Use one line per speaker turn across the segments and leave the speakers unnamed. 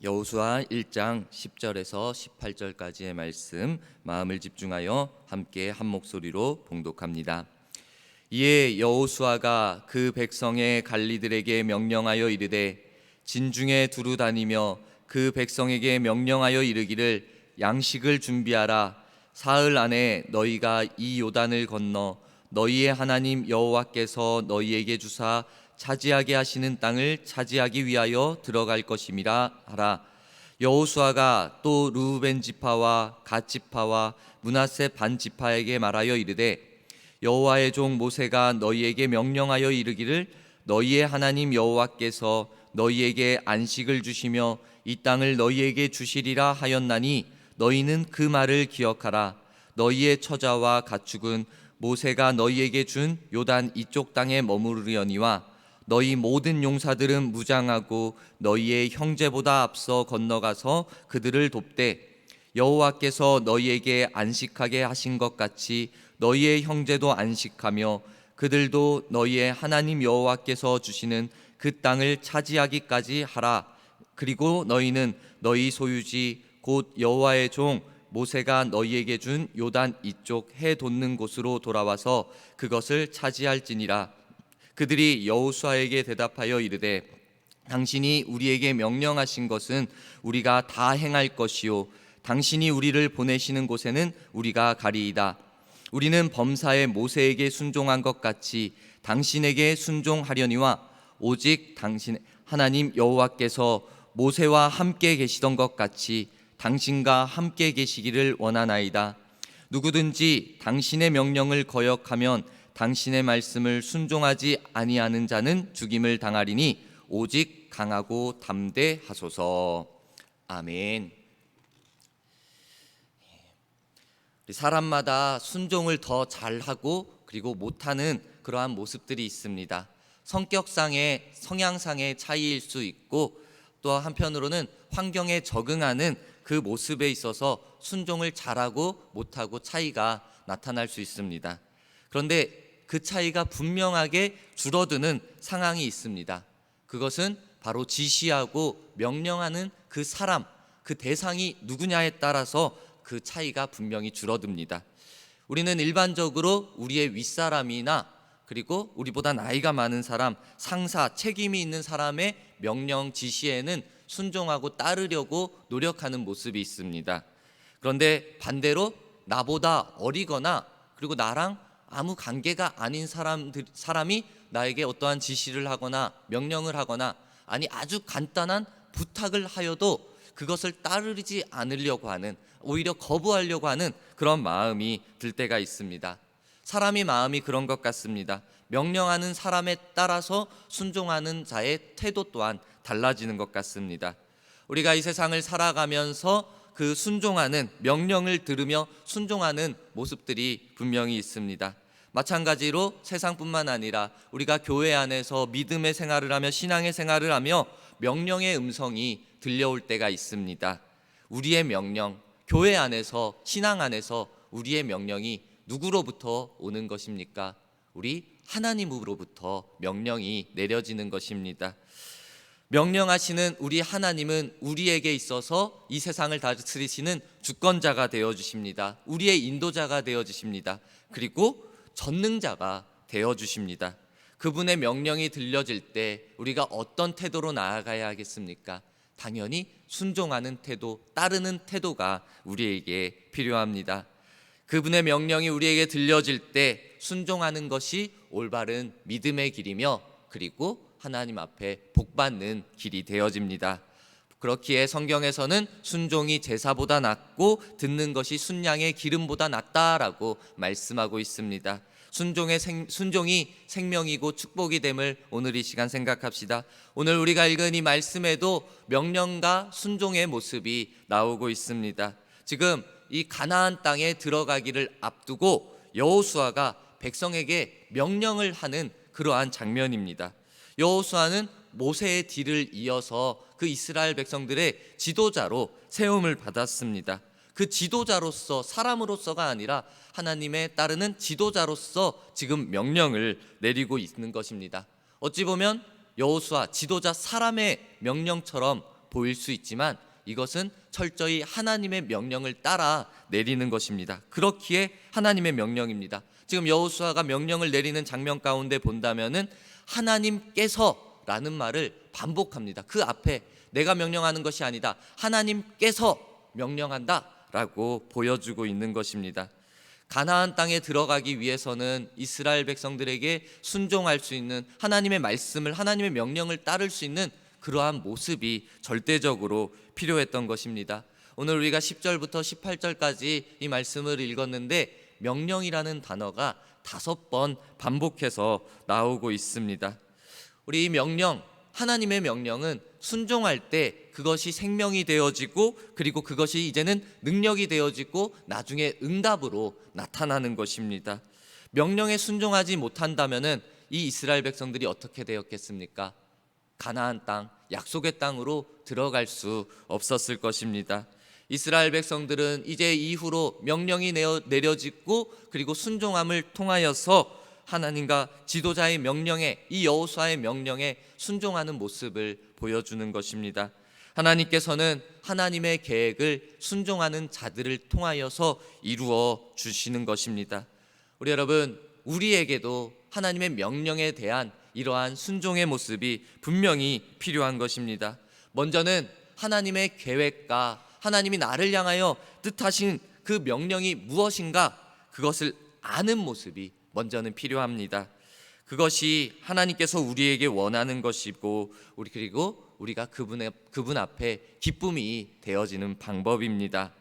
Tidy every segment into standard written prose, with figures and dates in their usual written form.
여호수아 1장 10절에서 18절까지의 말씀 마음을 집중하여 함께 한 목소리로 봉독합니다. 이에 여호수아가 그 백성의 관리들에게 명령하여 이르되 진중에 두루 다니며 그 백성에게 명령하여 이르기를 양식을 준비하라. 사흘 안에 너희가 이 요단을 건너 너희의 하나님 여호와께서 너희에게 주사 차지하게 하시는 땅을 차지하기 위하여 들어갈 것임이라 하라. 여호수아가 또 르우벤 지파와 갓 지파와 므낫세 반 지파에게 말하여 이르되 여호와의 종 모세가 너희에게 명령하여 이르기를 너희의 하나님 여호와께서 너희에게 안식을 주시며 이 땅을 너희에게 주시리라 하였나니 너희는 그 말을 기억하라. 너희의 처자와 가축은 모세가 너희에게 준 요단 이쪽 땅에 머무르려니와 너희 모든 용사들은 무장하고 너희의 형제보다 앞서 건너가서 그들을 돕되 여호와께서 너희에게 안식하게 하신 것 같이 너희의 형제도 안식하며 그들도 너희의 하나님 여호와께서 주시는 그 땅을 차지하기까지 하라. 그리고 너희는 너희 소유지 곧 여호와의 종 모세가 너희에게 준 요단 이쪽 해 돋는 곳으로 돌아와서 그것을 차지할지니라. 그들이 여호수아에게 대답하여 이르되 당신이 우리에게 명령하신 것은 우리가 다 행할 것이요 당신이 우리를 보내시는 곳에는 우리가 가리이다. 우리는 범사에 모세에게 순종한 것 같이 당신에게 순종하려니와 오직 당신 하나님 여호와께서 모세와 함께 계시던 것 같이 당신과 함께 계시기를 원하나이다. 누구든지 당신의 명령을 거역하면 당신의 말씀을 순종하지 아니하는 자는 죽임을 당하리니 오직 강하고 담대하소서. 아멘. 사람마다 순종을 더 잘하고 그리고 못하는 그러한 모습들이 있습니다. 성격상의 성향상의 차이일 수 있고 또 한편으로는 환경에 적응하는 그 모습에 있어서 순종을 잘하고 못하고 차이가 나타날 수 있습니다. 그런데 그 차이가 분명하게 줄어드는 상황이 있습니다. 그것은 바로 지시하고 명령하는 그 사람, 그 대상이 누구냐에 따라서 그 차이가 분명히 줄어듭니다. 우리는 일반적으로 우리의 윗사람이나 그리고 우리보다 나이가 많은 사람, 상사, 책임이 있는 사람의 명령 지시에는 순종하고 따르려고 노력하는 모습이 있습니다. 그런데 반대로 나보다 어리거나 그리고 나랑 아무 관계가 아닌 사람이 나에게 어떠한 지시를 하거나 명령을 하거나 아니 아주 간단한 부탁을 하여도 그것을 따르지 않으려고 하는, 오히려 거부하려고 하는 그런 마음이 들 때가 있습니다. 사람의 마음이 그런 것 같습니다. 명령하는 사람에 따라서 순종하는 자의 태도 또한 달라지는 것 같습니다. 우리가 이 세상을 살아가면서 그 순종하는, 명령을 들으며 순종하는 모습들이 분명히 있습니다. 마찬가지로 세상뿐만 아니라 우리가 교회 안에서 믿음의 생활을 하며 신앙의 생활을 하며 명령의 음성이 들려올 때가 있습니다. 우리의 명령, 교회 안에서 신앙 안에서 우리의 명령이 누구로부터 오는 것입니까? 우리 하나님으로부터 명령이 내려지는 것입니다. 명령하시는 우리 하나님은 우리에게 있어서 이 세상을 다스리시는 주권자가 되어주십니다. 우리의 인도자가 되어주십니다. 그리고 전능자가 되어주십니다. 그분의 명령이 들려질 때 우리가 어떤 태도로 나아가야 하겠습니까? 당연히 순종하는 태도, 따르는 태도가 우리에게 필요합니다. 그분의 명령이 우리에게 들려질 때 순종하는 것이 올바른 믿음의 길이며 그리고 하나님 앞에 복받는 길이 되어집니다. 그렇기에 성경에서는 순종이 제사보다 낫고 듣는 것이 순양의 기름보다 낫다라고 말씀하고 있습니다. 순종이 생명이고 축복이 됨을 오늘 이 시간 생각합시다. 오늘 우리가 읽은 이 말씀에도 명령과 순종의 모습이 나오고 있습니다. 지금 이 가나안 땅에 들어가기를 앞두고 여호수아가 백성에게 명령을 하는 그러한 장면입니다. 여호수아는 모세의 뒤를 이어서 그 이스라엘 백성들의 지도자로 세움을 받았습니다. 그 지도자로서, 사람으로서가 아니라 하나님의 따르는 지도자로서 지금 명령을 내리고 있는 것입니다. 어찌 보면 여호수아 지도자 사람의 명령처럼 보일 수 있지만 이것은 철저히 하나님의 명령을 따라 내리는 것입니다. 그렇기에 하나님의 명령입니다. 지금 여호수아가 명령을 내리는 장면 가운데 본다면은 하나님께서라는 말을 반복합니다. 그 앞에 내가 명령하는 것이 아니다, 하나님께서 명령한다라고 보여주고 있는 것입니다. 가나안 땅에 들어가기 위해서는 이스라엘 백성들에게 순종할 수 있는 하나님의 말씀을, 하나님의 명령을 따를 수 있는 그러한 모습이 절대적으로 필요했던 것입니다. 오늘 우리가 10절부터 18절까지 이 말씀을 읽었는데 명령이라는 단어가 5번 반복해서 나오고 있습니다. 우리 이 명령, 하나님의 명령은 순종할 때 그것이 생명이 되어지고 그리고 그것이 이제는 능력이 되어지고 나중에 응답으로 나타나는 것입니다. 명령에 순종하지 못한다면은 이 이스라엘 백성들이 어떻게 되었겠습니까? 가나안 땅, 약속의 땅으로 들어갈 수 없었을 것입니다. 이스라엘 백성들은 이제 이후로 명령이 내려지고 그리고 순종함을 통하여서 하나님과 지도자의 명령에, 이 여호수아의 명령에 순종하는 모습을 보여주는 것입니다. 하나님께서는 하나님의 계획을 순종하는 자들을 통하여서 이루어 주시는 것입니다. 우리 여러분, 우리에게도 하나님의 명령에 대한 이러한 순종의 모습이 분명히 필요한 것입니다. 먼저는 하나님의 계획과 하나님이 나를 향하여 뜻하신 그 명령이 무엇인가, 그것을 아는 모습이 먼저는 필요합니다. 그것이 하나님께서 우리에게 원하는 것이고 그리고 우리가 그분 앞에 기쁨이 되어지는 방법입니다.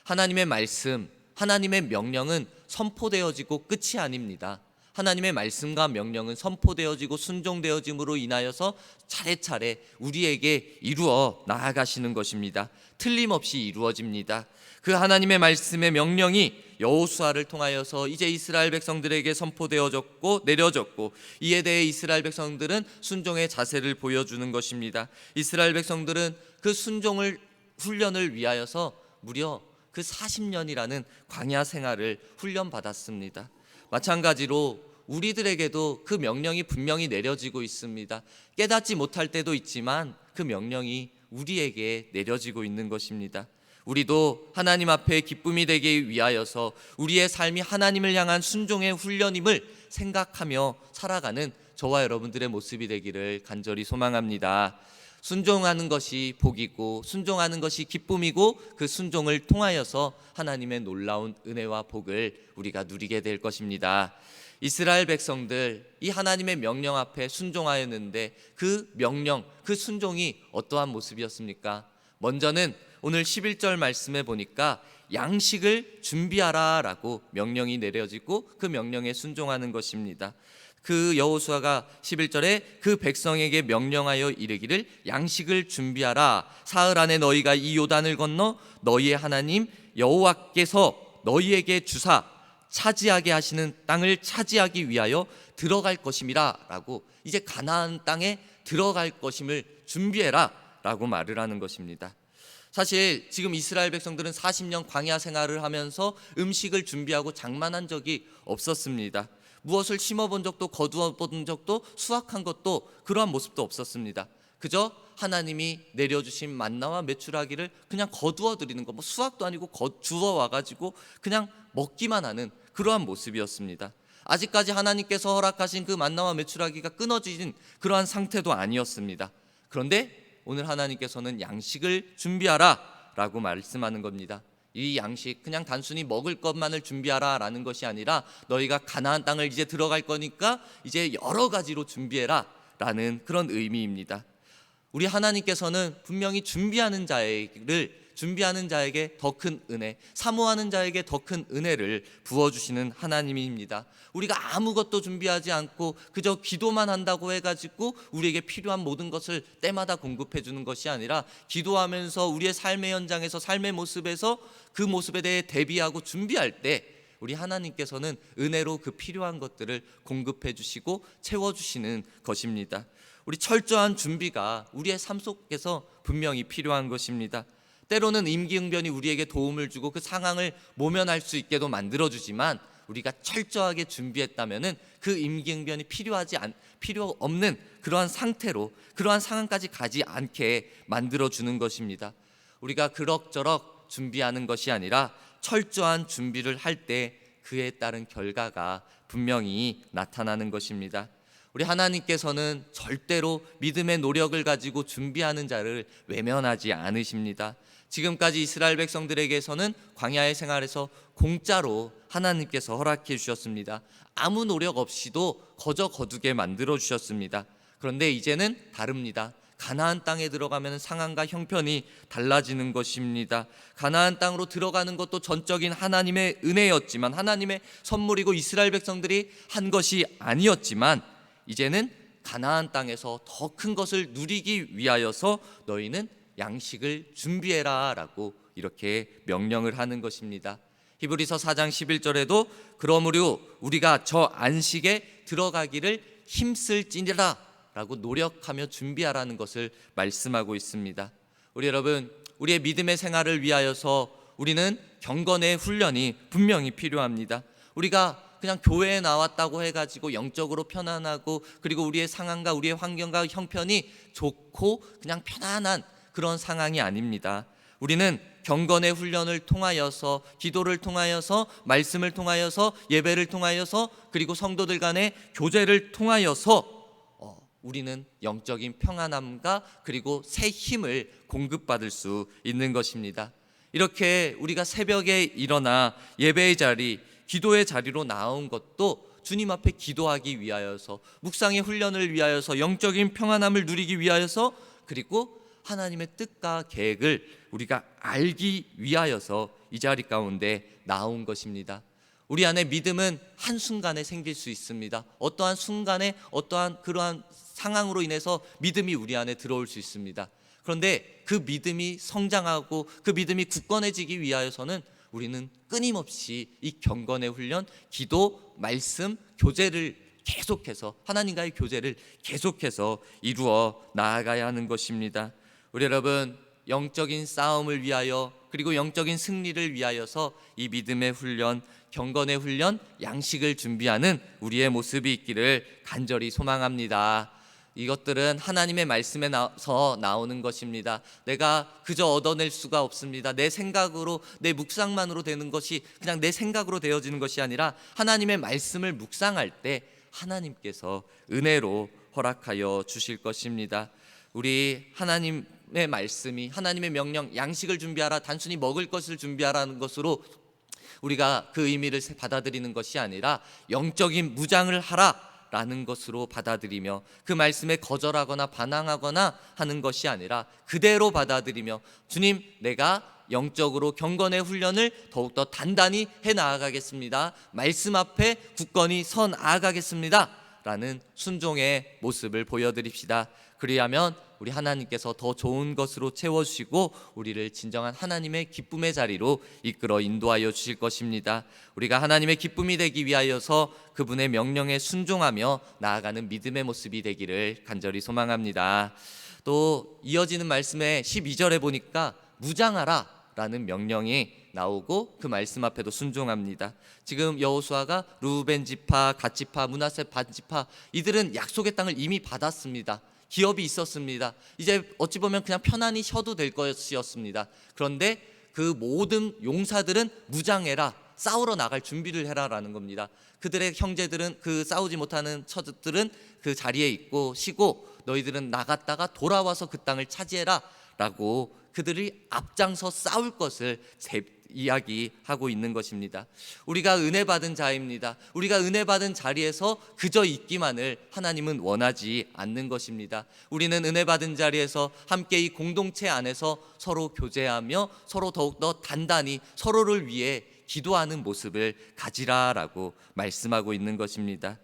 하나님의 말씀, 하나님의 명령은 선포되어지고 끝이 아닙니다. 하나님의 말씀과 명령은 선포되어지고 순종되어짐으로 인하여서 차례차례 우리에게 이루어 나아가시는 것입니다. 틀림없이 이루어집니다. 그 하나님의 말씀의 명령이 여호수아를 통하여서 이제 이스라엘 백성들에게 선포되어졌고 내려졌고, 이에 대해 이스라엘 백성들은 순종의 자세를 보여주는 것입니다. 이스라엘 백성들은 그 순종을 훈련을 위하여서 무려 그 40년이라는 광야 생활을 훈련받았습니다. 마찬가지로 우리들에게도 그 명령이 분명히 내려지고 있습니다. 깨닫지 못할 때도 있지만 그 명령이 우리에게 내려지고 있는 것입니다. 우리도 하나님 앞에 기쁨이 되기 위하여서 우리의 삶이 하나님을 향한 순종의 훈련임을 생각하며 살아가는 저와 여러분들의 모습이 되기를 간절히 소망합니다. 순종하는 것이 복이고 순종하는 것이 기쁨이고 그 순종을 통하여서 하나님의 놀라운 은혜와 복을 우리가 누리게 될 것입니다. 이스라엘 백성들 이 하나님의 명령 앞에 순종하였는데 그 명령, 그 순종이 어떠한 모습이었습니까? 먼저는 오늘 11절 말씀에 보니까 양식을 준비하라 라고 명령이 내려지고 그 명령에 순종하는 것입니다. 그 여호수아가 11절에 그 백성에게 명령하여 이르기를 양식을 준비하라. 사흘 안에 너희가 이 요단을 건너 너희의 하나님 여호와께서 너희에게 주사 차지하게 하시는 땅을 차지하기 위하여 들어갈 것임이라 라고, 이제 가나안 땅에 들어갈 것임을 준비해라 라고 말을 하는 것입니다. 사실 지금 이스라엘 백성들은 40년 광야 생활을 하면서 음식을 준비하고 장만한 적이 없었습니다. 무엇을 심어본 적도 거두어 본 적도 수확한 것도 그러한 모습도 없었습니다. 그저 하나님이 내려주신 만나와 메추라기를 그냥 거두어 드리는 것, 수확도 아니고 주워 와가지고 그냥 먹기만 하는 그러한 모습이었습니다. 아직까지 하나님께서 허락하신 그 만나와 메추라기가 끊어진 그러한 상태도 아니었습니다. 그런데 오늘 하나님께서는 양식을 준비하라 라고 말씀하는 겁니다. 이 양식, 그냥 단순히 먹을 것만을 준비하라 라는 것이 아니라 너희가 가나안 땅을 이제 들어갈 거니까 이제 여러 가지로 준비해라 라는 그런 의미입니다. 우리 하나님께서는 분명히 준비하는 자에게 더 큰 은혜, 사모하는 자에게 더 큰 은혜를 부어주시는 하나님입니다. 우리가 아무것도 준비하지 않고 그저 기도만 한다고 해가지고 우리에게 필요한 모든 것을 때마다 공급해 주는 것이 아니라, 기도하면서 우리의 삶의 현장에서, 삶의 모습에서 그 모습에 대해 대비하고 준비할 때 우리 하나님께서는 은혜로 그 필요한 것들을 공급해 주시고 채워주시는 것입니다. 우리 철저한 준비가 우리의 삶 속에서 분명히 필요한 것입니다. 때로는 임기응변이 우리에게 도움을 주고 그 상황을 모면할 수 있게도 만들어주지만, 우리가 철저하게 준비했다면은 그 임기응변이 필요 없는 그러한 상태로, 그러한 상황까지 가지 않게 만들어 주는 것입니다. 우리가 그럭저럭 준비하는 것이 아니라 철저한 준비를 할 때 그에 따른 결과가 분명히 나타나는 것입니다. 우리 하나님께서는 절대로 믿음의 노력을 가지고 준비하는 자를 외면하지 않으십니다. 지금까지 이스라엘 백성들에게서는 광야의 생활에서 공짜로 하나님께서 허락해 주셨습니다. 아무 노력 없이도 거저 거두게 만들어 주셨습니다. 그런데 이제는 다릅니다. 가나안 땅에 들어가면 상황과 형편이 달라지는 것입니다. 가나안 땅으로 들어가는 것도 전적인 하나님의 은혜였지만, 하나님의 선물이고 이스라엘 백성들이 한 것이 아니었지만, 이제는 가나안 땅에서 더 큰 것을 누리기 위하여서 너희는 양식을 준비해라 라고 이렇게 명령을 하는 것입니다. 히브리서 4장 11절에도 그러므로 우리가 저 안식에 들어가기를 힘쓸지니라 라고 노력하며 준비하라는 것을 말씀하고 있습니다. 우리 여러분, 우리의 믿음의 생활을 위하여서 우리는 경건의 훈련이 분명히 필요합니다. 우리가 그냥 교회에 나왔다고 해가지고 영적으로 편안하고, 그리고 우리의 상황과 우리의 환경과 형편이 좋고 그냥 편안한 그런 상황이 아닙니다. 우리는 경건의 훈련을 통하여서, 기도를 통하여서, 말씀을 통하여서, 예배를 통하여서, 그리고 성도들 간의 교제를 통하여서 우리는 영적인 평안함과 그리고 새 힘을 공급받을 수 있는 것입니다. 이렇게 우리가 새벽에 일어나 예배의 자리, 기도의 자리로 나온 것도 주님 앞에 기도하기 위하여서, 묵상의 훈련을 위하여서, 영적인 평안함을 누리기 위하여서, 그리고 하나님의 뜻과 계획을 우리가 알기 위하여서 이 자리 가운데 나온 것입니다. 우리 안에 믿음은 한순간에 생길 수 있습니다. 어떠한 순간에 어떠한 그러한 상황으로 인해서 믿음이 우리 안에 들어올 수 있습니다. 그런데 그 믿음이 성장하고 그 믿음이 굳건해지기 위하여서는 우리는 끊임없이 이 경건의 훈련, 기도, 말씀, 교제를 계속해서, 하나님과의 교제를 계속해서 이루어 나아가야 하는 것입니다. 우리 여러분, 영적인 싸움을 위하여, 그리고 영적인 승리를 위하여서 이 믿음의 훈련, 경건의 훈련, 양식을 준비하는 우리의 모습이 있기를 간절히 소망합니다. 이것들은 하나님의 말씀에서 나오는 것입니다. 내가 그저 얻어낼 수가 없습니다. 내 생각으로, 내 묵상만으로 되는 것이, 그냥 내 생각으로 되어지는 것이 아니라 하나님의 말씀을 묵상할 때 하나님께서 은혜로 허락하여 주실 것입니다. 우리 하나님의 말씀이, 하나님의 명령, 양식을 준비하라, 단순히 먹을 것을 준비하라는 것으로 우리가 그 의미를 받아들이는 것이 아니라 영적인 무장을 하라 라는 것으로 받아들이며, 그 말씀에 거절하거나 반항하거나 하는 것이 아니라 그대로 받아들이며, 주님, 내가 영적으로 경건의 훈련을 더욱더 단단히 해 나아가겠습니다, 말씀 앞에 굳건히 서 나아가겠습니다 라는 순종의 모습을 보여드립시다. 그리하면 우리 하나님께서 더 좋은 것으로 채워주시고 우리를 진정한 하나님의 기쁨의 자리로 이끌어 인도하여 주실 것입니다. 우리가 하나님의 기쁨이 되기 위하여서 그분의 명령에 순종하며 나아가는 믿음의 모습이 되기를 간절히 소망합니다. 또 이어지는 말씀에 12절에 보니까 무장하라 라는 명령이 나오고 그 말씀 앞에도 순종합니다. 지금 여호수아가 루벤 지파, 갓 지파, 므낫세 반 지파, 이들은 약속의 땅을 이미 받았습니다. 기업이 있었습니다. 이제 어찌 보면 그냥 편안히 쉬어도 될 것이었습니다. 그런데 그 모든 용사들은 무장해라, 싸우러 나갈 준비를 해라라는 겁니다. 그들의 형제들은, 그 싸우지 못하는 처들은 그 자리에 있고 쉬고, 너희들은 나갔다가 돌아와서 그 땅을 차지해라 라고 그들이 앞장서 싸울 것을 이야기하고 있는 것입니다. 우리가 은혜 받은 자입니다. 우리가 은혜 받은 자리에서 그저 있기만을 하나님은 원하지 않는 것입니다. 우리는 은혜 받은 자리에서 함께 이 공동체 안에서 서로 교제하며 서로 더욱더 단단히 서로를 위해 기도하는 모습을 가지라라고 말씀하고 있는 것입니다.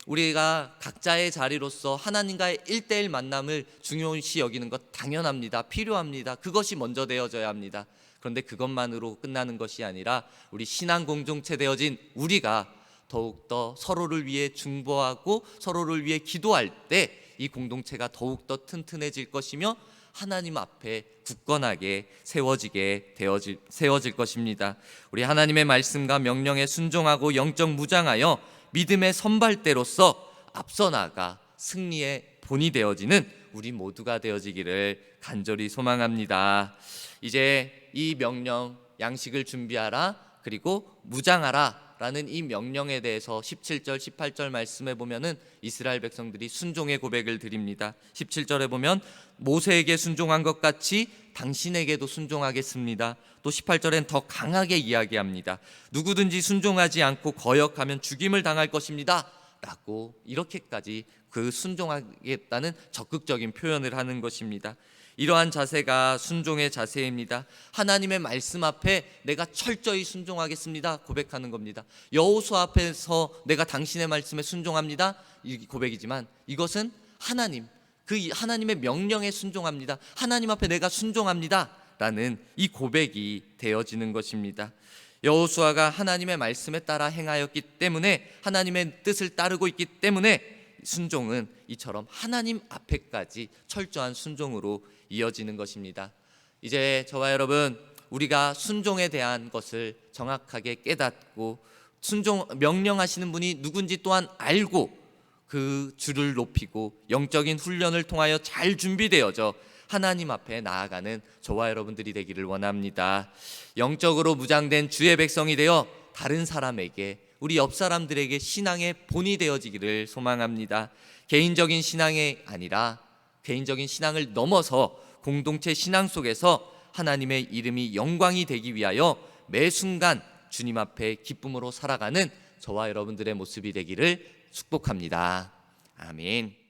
우리가 각자의 자리로서 하나님과의 1:1 만남을 중요시 여기는 것 당연합니다. 필요합니다. 그것이 먼저 되어져야 합니다. 그런데 그것만으로 끝나는 것이 아니라 우리 신앙 공동체 되어진 우리가 더욱더 서로를 위해 중보하고 서로를 위해 기도할 때 이 공동체가 더욱더 튼튼해질 것이며 하나님 앞에 굳건하게 세워질 것입니다. 우리 하나님의 말씀과 명령에 순종하고 영적 무장하여 믿음의 선발대로서 앞서 나가 승리의 본이 되어지는 우리 모두가 되어지기를 간절히 소망합니다. 이제 이 명령, 양식을 준비하라 그리고 무장하라 라는 이 명령에 대해서 17절 18절 말씀에 보면은 이스라엘 백성들이 순종의 고백을 드립니다. 17절에 보면 모세에게 순종한 것 같이 당신에게도 순종하겠습니다. 또 18절엔 더 강하게 이야기합니다. 누구든지 순종하지 않고 거역하면 죽임을 당할 것입니다 라고 이렇게까지 그 순종하겠다는 적극적인 표현을 하는 것입니다. 이러한 자세가 순종의 자세입니다. 하나님의 말씀 앞에 내가 철저히 순종하겠습니다 고백하는 겁니다. 여호수아 앞에서 내가 당신의 말씀에 순종합니다 이 고백이지만, 이것은 하나님의 명령에 순종합니다, 하나님 앞에 내가 순종합니다 라는 이 고백이 되어지는 것입니다. 여호수아가 하나님의 말씀에 따라 행하였기 때문에, 하나님의 뜻을 따르고 있기 때문에 순종은 이처럼 하나님 앞에까지 철저한 순종으로 이어지는 것입니다. 이제 저와 여러분, 우리가 순종에 대한 것을 정확하게 깨닫고 명령하시는 분이 누군지 또한 알고 그 주를 높이고 영적인 훈련을 통하여 잘 준비되어져 하나님 앞에 나아가는 저와 여러분들이 되기를 원합니다. 영적으로 무장된 주의 백성이 되어 다른 사람에게, 우리 옆 사람들에게 신앙의 본이 되어지기를 소망합니다. 개인적인 신앙이 아니라 개인적인 신앙을 넘어서 공동체 신앙 속에서 하나님의 이름이 영광이 되기 위하여 매 순간 주님 앞에 기쁨으로 살아가는 저와 여러분들의 모습이 되기를 축복합니다. 아멘.